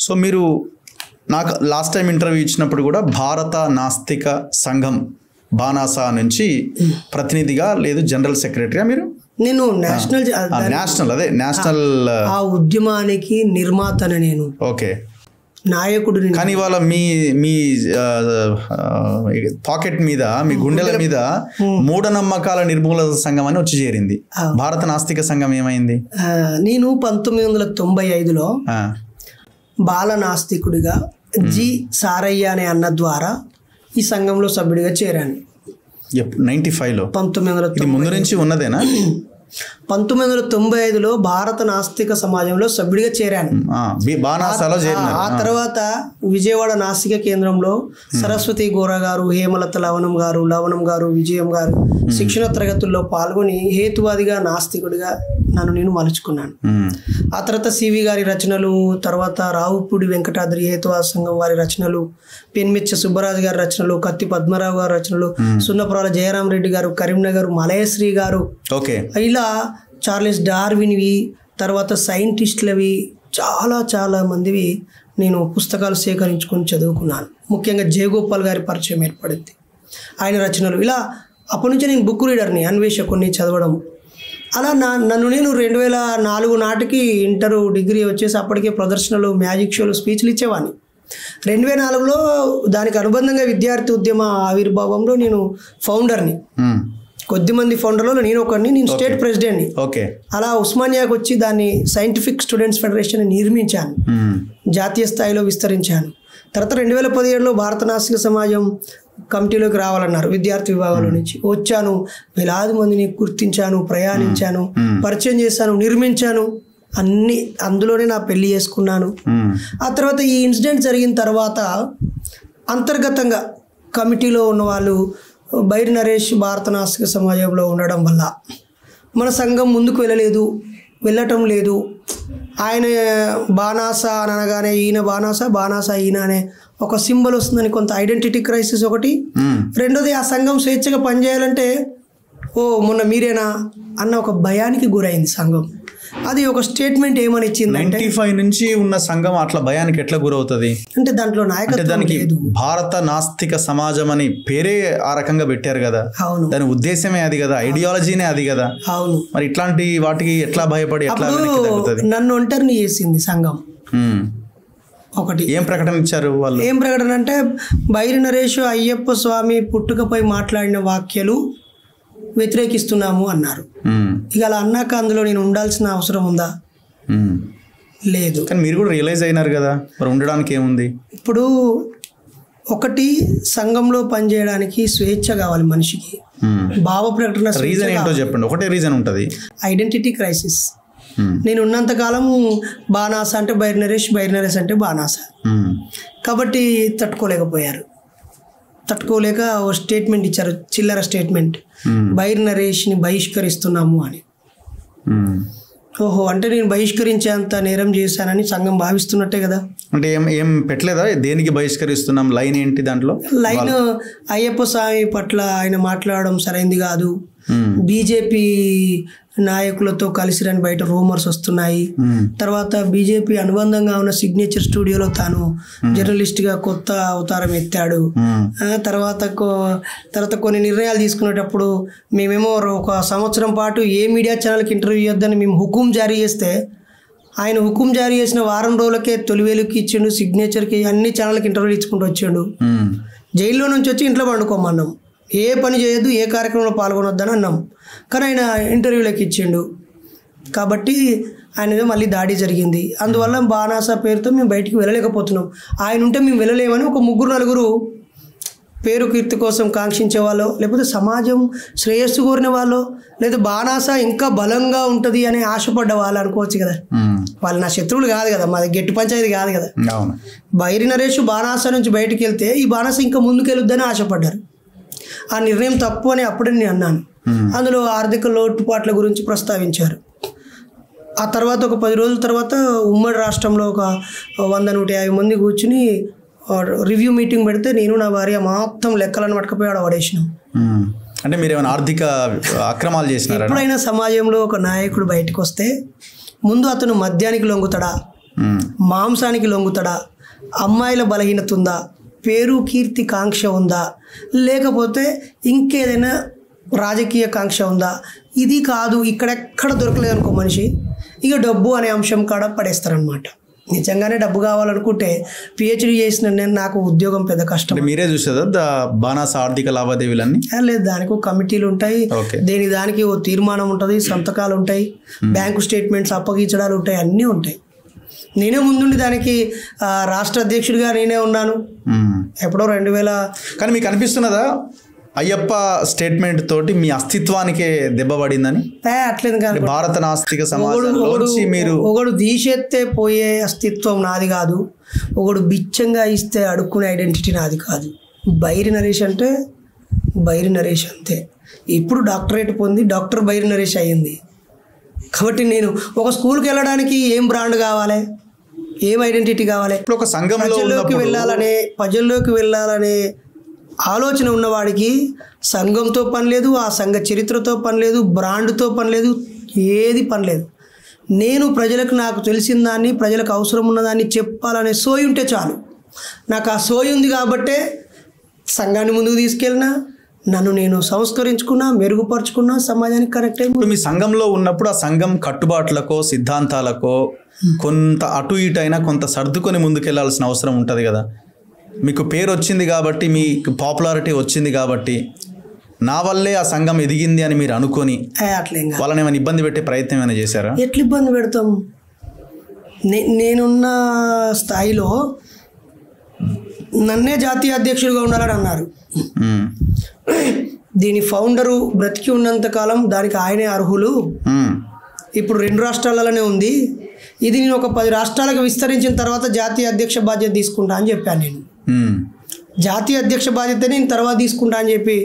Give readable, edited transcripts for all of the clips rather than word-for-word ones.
So మీరు నాకు last time interview ఇచ్చినప్పుడు కూడా భారత నాస్తిక సంఘం బానాసా నుంచి ప్రతినిధిగా లేదు జనరల్ సెక్రటరీగా మీరు? నేను నేషనల్ ఆ ఉద్యమానికి నిర్మాతని నేను. ఓకే, నాయకుడు. కానీ ఇవాళ మీ పాకెట్ మీద, మీ గుండెల మీద మూఢనమ్మకాల నిర్మూలన సంఘం అని వచ్చి చేరింది. భారత నాస్తిక సంఘం ఏమైంది? నేను 1995లో బాల నాస్తికుడిగా జి సారయ్య అనే అన్న ద్వారా ఈ సంఘంలో సభ్యుడిగా చేరాను. 95లో? 1995 ముందు నుంచి ఉన్నదేనా? 1995లో భారత నాస్తిక సమాజంలో సభ్యుడిగా చేరాను. ఆ తర్వాత విజయవాడ నాస్తిక కేంద్రంలో సరస్వతి గోరా గారు, హేమలత లవణం గారు, విజయం గారు శిక్షణ తరగతుల్లో పాల్గొని హేతువాదిగా నాస్తికుడిగా నన్ను నేను మలుచుకున్నాను. ఆ తర్వాత సివి గారి రచనలు, తర్వాత రావుపూడి వెంకటాద్రి హేతువాద సంఘం వారి రచనలు, పెన్మిచ్చ సుబ్బరాజు గారి రచనలు, కత్తి పద్మరావు గారి రచనలు, సున్నపురాల జయరాం రెడ్డి గారు, కరీంనగర్ మలయశ్రీ గారు, ఇలా చార్లెస్ డార్విన్వి, తర్వాత సైంటిస్టులవి చాలా మందివి నేను పుస్తకాలు సేకరించుకొని చదువుకున్నాను. ముఖ్యంగా జయగోపాల్ గారి పరిచయం ఏర్పడింది, ఆయన రచనలు. ఇలా అప్పటి నుంచి నేను బుక్ రీడర్ని, అన్వేషకుని చదవడం. అలా నన్ను నేను 2004 నాటికి ఇంటర్ డిగ్రీ వచ్చేసి అప్పటికే ప్రదర్శనలు, మ్యాజిక్ షోలు, స్పీచ్లు ఇచ్చేవాడిని. 2004లో దానికి అనుబంధంగా విద్యార్థి ఉద్యమ ఆవిర్భావంలో నేను ఫౌండర్ని. కొద్దిమంది ఫౌండర్లో నేను ఒకరిని, నేను స్టేట్ ప్రెసిడెంట్ని. అలా ఉస్మానియాకి వచ్చి దాన్ని సైంటిఫిక్ స్టూడెంట్స్ ఫెడరేషన్ నిర్మించాను, జాతీయ స్థాయిలో విస్తరించాను. తర్వాత 2017లో భారత నాస్తిక సమాజం కమిటీలోకి రావాలన్నారు విద్యార్థి విభాగంలో నుంచి. వచ్చాను, వేలాది మందిని గుర్తించాను, ప్రయాణించాను, పరిచయం చేశాను, నిర్మించాను, అన్ని అందులోనే నా పెళ్లి చేసుకున్నాను. ఆ తర్వాత ఈ ఇన్సిడెంట్ జరిగిన తర్వాత అంతర్గతంగా కమిటీలో ఉన్న వాళ్ళు బైరి నరేష్ భారత నాస్తిక సమాజంలో ఉండడం వల్ల మన సంఘం ముందుకు వెళ్ళటం లేదు. ఆయన బానాస అనగానే ఈయన బానాస ఈయన అనే ఒక సింబల్ వస్తుందని కొంత ఐడెంటిటీ క్రైసిస్ ఒకటి. రెండోది ఆ సంఘం స్వేచ్ఛగా పనిచేయాలంటే మొన్న మీరేనా అన్న ఒక భయానికి గురైంది సంఘం. అది ఒక స్టేట్మెంట్ ఏమని ఇచ్చింది, 95 నుంచి ఉన్న సంఘం అట్లా భయానికి ఎట్లా గురవుతుంది అంటే దాంట్లో నాయకత్వం లేదు. భారత నాస్తిక సమాజం అని పేరే ఆ రకంగా పెట్టారు కదా. అవును, దాని ఉద్దేశమే అది కదా, ఐడియాలజీనే అది కదా. అవును, మరి ఇట్లాంటి వాటికి ఎట్లా భయపడి ఎట్లా నన్ను ఒంటరిని చేసింది సంఘం. ఒకటి ఏం ప్రకటన ఇచ్చారు వాళ్ళు? ఏం ప్రకటన అంటే బైరి నరేష్ అయ్యప్ప స్వామి పుట్టుకపై మాట్లాడిన వాక్యాలు వ్యతిరేకిస్తున్నాము అన్నారు. ఇక అలా అన్నాక అందులో నేను ఉండాల్సిన అవసరం ఉందా? లేదు. కానీ మీరు కూడా రియలైజ్ అయినారు కదా, మరి ఉండడానికి ఏముంది? ఇప్పుడు ఒకటి సంఘంలో పనిచేయడానికి స్వేచ్ఛ కావాలి మనిషికి, భావ ప్రకటన. రీజన్ ఏంటో చెప్పండి. ఒకటే రీజన్ ఉంటుంది, ఐడెంటిటీ క్రైసిస్. నేను ఉన్నంతకాలం బానాస అంటే బైరి నరేష్ అంటే బానాస. కాబట్టి తట్టుకోలేక ఓ స్టేట్మెంట్ ఇచ్చారు, చిల్లర స్టేట్మెంట్, బైరి నరేష్ని బహిష్కరిస్తున్నాము అని. ఓహో, అంటే నేను బహిష్కరించేంత నేరం చేశానని సంఘం భావిస్తున్నట్టే కదా. అంటే ఏం పెట్టలేదా, దేనికి బహిష్కరిస్తున్నాం? లైన్ ఏంటి దాంట్లో? లైన్ అయ్యప్ప స్వామి పట్ల ఆయన మాట్లాడడం సరైంది కాదు, బీజేపీ నాయకులతో కలిసిరని బయట రూమర్స్ వస్తున్నాయి. తర్వాత బీజేపీ అనుబంధంగా ఉన్న సిగ్నేచర్ స్టూడియోలో తాను జర్నలిస్ట్గా కొత్త అవతారం ఎత్తాడు. తర్వాత కొన్ని నిర్ణయాలు తీసుకునేటప్పుడు మేమేమో ఒక సంవత్సరం పాటు ఏ మీడియా ఛానల్కి ఇంటర్వ్యూ ఇవ్వద్దని మేము హుకుం జారీ చేస్తే ఆయన హుకుం జారీ చేసిన వారం రోజులకే తొలివేలుకి ఇచ్చిండు, సిగ్నేచర్కి, అన్ని ఛానల్కి ఇంటర్వ్యూలు ఇచ్చుకుంటూ వచ్చాడు. జైల్లో నుంచి వచ్చి ఇంట్లో పండుకోమన్నాం, ఏ పని చేయొద్దు, ఏ కార్యక్రమంలో పాల్గొనొద్దని అన్నాం. కానీ ఆయన ఇంటర్వ్యూలోకి ఇచ్చిండు. కాబట్టి ఆయన మళ్ళీ దాడి జరిగింది. అందువల్ల బానాస పేరుతో మేము బయటికి వెళ్ళలేకపోతున్నాం. ఆయన ఉంటే మేము వెళ్ళలేమని ఒక 3-4 పేరు కీర్తి కోసం కాంక్షించే వాళ్ళు, లేకపోతే సమాజం శ్రేయస్సు కోరిన వాళ్ళు, లేదా బానాస ఇంకా బలంగా ఉంటుంది అని ఆశపడ్డ వాళ్ళు అనుకోవచ్చు కదా. వాళ్ళు నా శత్రువులు కాదు కదా, మాది గట్టి పంచాయతీ కాదు కదా. బైరి నరేష్ బానాస నుంచి బయటికి వెళ్తే ఈ బానాస ఇంకా ముందుకెళ్ళొద్దని ఆశపడ్డారు. ఆ నిర్ణయం తప్పు అని అప్పుడే నేను అన్నాను. అందులో ఆర్థిక లోటుపాట్ల గురించి ప్రస్తావించారు. ఆ తర్వాత ఒక 10 రోజుల తర్వాత ఉమ్మడి రాష్ట్రంలో ఒక 100-150 మంది కూర్చుని రివ్యూ మీటింగ్ పెడితే నేను నా భార్య మొత్తం లెక్కలను పట్టుకుపోయి ఆడ పడేసినాం. అంటే మీరు ఏమైనా ఆర్థిక అక్రమాలు చేసినారా? ఎప్పుడైనా సమాజంలో ఒక నాయకుడు బయటకు వస్తే ముందు అతను మద్యానికి లొంగుతాడా, మాంసానికి లొంగుతాడా, అమ్మాయిల బలహీనత ఉందా, పేరు కీర్తి కాంక్ష ఉందా, లేకపోతే ఇంకేదైనా రాజకీయ కాంక్ష ఉందా, ఇది కాదు ఇక్కడెక్కడ దొరకలేదు అనుకో మనిషి, ఇక డబ్బు అనే అంశం కాడ పడేస్తారనమాట. నిజంగానే డబ్బు కావాలనుకుంటే పిహెచ్డి చేసిన నేను నాకు ఉద్యోగం పెద్ద కష్టం. మీరే చూసేదా బాణాస ఆర్థిక లావాదేవీలన్నీ? లేదు, దానికి కమిటీలు ఉంటాయి, దానికి ఓ తీర్మానం ఉంటుంది, సంతకాలు ఉంటాయి, బ్యాంకు స్టేట్మెంట్స్ అప్పగించడాలు ఉంటాయి, అన్నీ ఉంటాయి. నేనే ముందుండి దానికి రాష్ట్ర అధ్యక్షుడిగా నేనే ఉన్నాను ఎప్పుడో 2000. కానీ మీకు అనిపిస్తున్నదా అయ్యప్ప స్టేట్మెంట్ తోటి మీ అస్తిత్వానికే దెబ్బ పడిందని? అట్లేదు కానీ భారత నాస్తిక సమాజంలోంచి మీరు ఒకడు తీసేస్తే పోయే అస్తిత్వం నాది కాదు, ఒకడు బిచ్చంగా ఇస్తే అడుక్కునే ఐడెంటిటీ నాది కాదు. బైరి నరేష్ అంటే బైరి నరేష్ అంతే. ఇప్పుడు డాక్టరేట్ పొంది డాక్టర్ బైరి నరేష్ అయ్యింది. కాబట్టి నేను ఒక స్కూల్కి వెళ్ళడానికి ఏం బ్రాండ్ కావాలి, ఏం ఐడెంటిటీ కావాలి? ఇప్పుడు ఒక సంఘంలో ప్రజల్లోకి వెళ్ళాలనే ఆలోచన ఉన్నవాడికి సంఘంతో పని లేదు, ఆ సంఘ చరిత్రతో పని లేదు, బ్రాండ్తో పని లేదు, ఏది పని లేదు. నేను ప్రజలకు నాకు తెలిసిన దాన్ని, ప్రజలకు అవసరం ఉన్నదాన్ని చెప్పాలనే సోయి ఉంటే చాలు. నాకు ఆ సోయి ఉంది కాబట్టే సంఘాన్ని ముందుకు తీసుకెళ్ళినా, నన్ను నేను సంస్కరించుకున్నా, మెరుగుపరుచుకున్నా, సమాజానికి కరెక్ట్ అయ్యి. ఇప్పుడు మీ సంఘంలో ఉన్నప్పుడు ఆ సంఘం కట్టుబాట్లకో సిద్ధాంతాలకో కొంత అటు ఇటు అయినా కొంత సర్దుకొని ముందుకెళ్లాల్సిన అవసరం ఉంటుంది కదా. మీకు పేరు వచ్చింది కాబట్టి, మీకు పాపులారిటీ వచ్చింది కాబట్టి, నా వల్లే ఆ సంఘం ఎదిగింది అని మీరు అనుకొని వాళ్ళని ఏమైనా ఇబ్బంది పెట్టే ప్రయత్నం ఏమైనా చేశారా? ఎట్లా ఇబ్బంది పెడతాం? నేనున్న స్థాయిలో నన్నే జాతీయ అధ్యక్షుడిగా ఉండాలని అన్నారు. దీని ఫౌండరు బ్రతికి ఉన్నంత కాలం దానికి ఆయనే అర్హులు. ఇప్పుడు 2 రాష్ట్రాలలోనే ఉంది, ఇది నేను ఒక 10 రాష్ట్రాలకు విస్తరించిన తర్వాత జాతీయ అధ్యక్ష బాధ్యత తీసుకుంటా అని చెప్పాను. నేను జాతీయ అధ్యక్ష బాధ్యత నేను తర్వాత తీసుకుంటా అని చెప్పి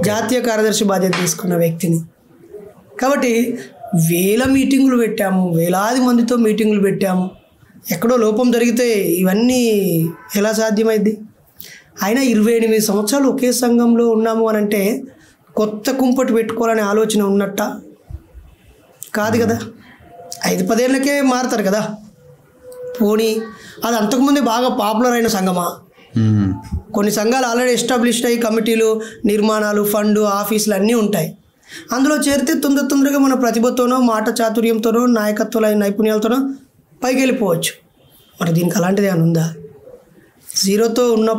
జాతీయ కార్యదర్శి బాధ్యత తీసుకున్న వ్యక్తిని. కాబట్టి వేల మీటింగులు పెట్టాము, వేలాది మందితో మీటింగులు పెట్టాము. ఎక్కడో లోపం జరిగితే ఇవన్నీ ఎలా సాధ్యమైంది? అయినా 28 సంవత్సరాలు ఒకే సంఘంలో ఉన్నాము అని అంటే కొత్త కుంపటి పెట్టుకోవాలనే ఆలోచన ఉన్నట్ట కాదు కదా. 5-10 ఏళ్ళకే మారుతారు కదా. పోనీ అది అంతకుముందే బాగా పాపులర్ అయిన సంఘమా? కొన్ని సంఘాలు ఆల్రెడీ ఎస్టాబ్లిష్డ్ అయ్యి కమిటీలు, నిర్మాణాలు, ఫండు, ఆఫీసులు అన్నీ ఉంటాయి. అందులో చేరితే తొందరగా మన ప్రతిభతోనో, మాట చాతుర్యంతోనో, నాయకత్వ నైపుణ్యాలతోనో పైకి వెళ్ళిపోవచ్చు. మరి దీనికి అలాంటిది ఏమైనా ఉందా? జీరోతో ఉన్న